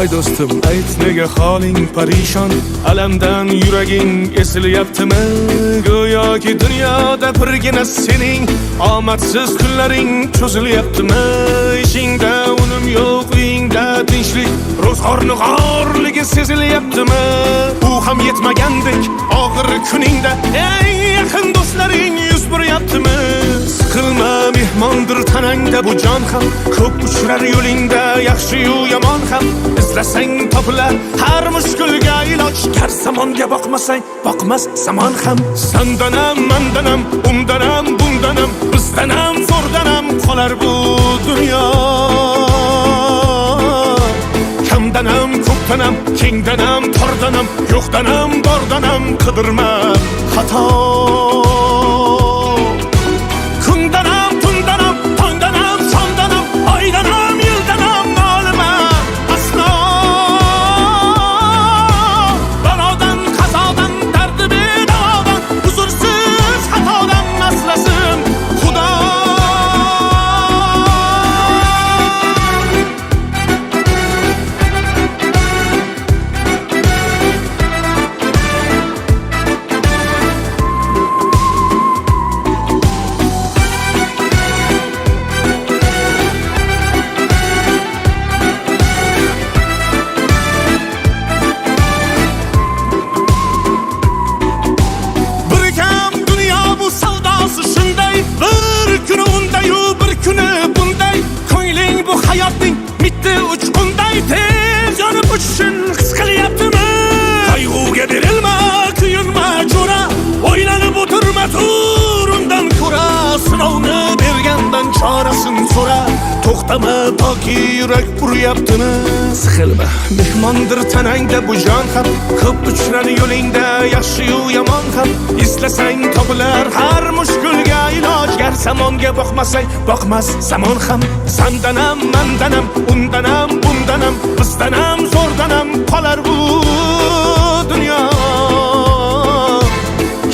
Voy do'stim, ayt nega holing parishon, alamdan yuraging esilyaptimi? Go'yoki dunyoda birgina sening omadsiz kunlaring cho'zilyaptimi? Ishingda unum yo'q, uyingda tinchlik, ro'zg'orni g'orligi sezilyaptimi? Bu ham yetmagandek og'ir kuningda eng yaqin do'stlaring yuz buryaptimi? Siqilma, mehmondir tanangda bu jon ham, ko'p uchrar yo'lingda yaxshi-yu yomon ham. İzlasang topilar har mushkulga iloj, kar zamonga boqmasang boqmas zamon ham. Sandanam, mandanam, undanam, bundanam, bizdanam, zo'rdanam qolar bu dunyo. Kamdanam, ko'pdanam, kengdanam, tordanam, yo'qdanam, bordanam, qidirma xato. Hayotning mitti uchqunday tez yonib uchishing his qilyaptimi? Qayg'uga berilma, kuyinma jo'ra, o'ylanib o'tirma, tur undan ko'ra. Sinovni bergandan chorasin so'ra, to'xtama toki yurak uryaptimi? Siqilma, mehmondir tanangda bu jon ham, ko'p uchrar yo'lingda yaxshi-yu yomon ham. Islasang topilar har mushkulga iloj, gar zamonga boqmasang boqmas zamon ham. Sandanam, mandanam, undanam, bundanam, bizdanam, zo'rdanam qolar bu dunyo.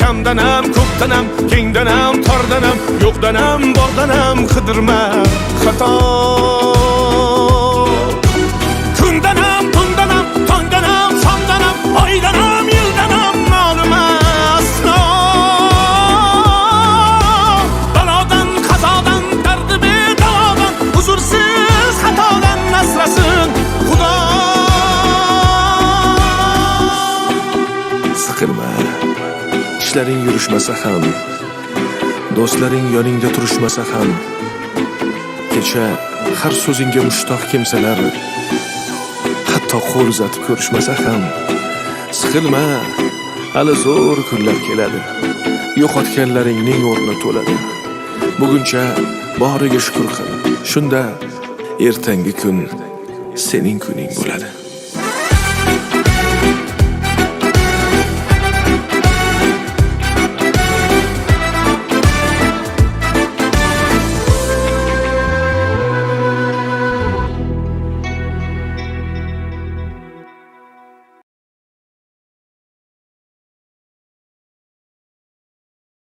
Kamdanam, ko'pdanam, kengdanam, tordanam, yo'qdanam, bordanam, qidirma xato. Kundanam, tundanam, tongdanam, shomdanam, oydanam, yildanam, nolima aslo. Balodan, qazodan, dardi bedavodan, huzursiz xatodan asrasin Xudo. Siqilma, ishlaring yurishmasa ham, do'stlaring yoningda turishmasa ham, kecha har so'zingga mushtoq kimsalar hatto qo'l uzatib ko'rishmasa ham, siqilma, hali zo'r kunlar keladi, yo'qotganlaringning o'rni to'ladi. Buguncha boriga shukr qil, shunda ertangi kun sening kuning bo'ladi.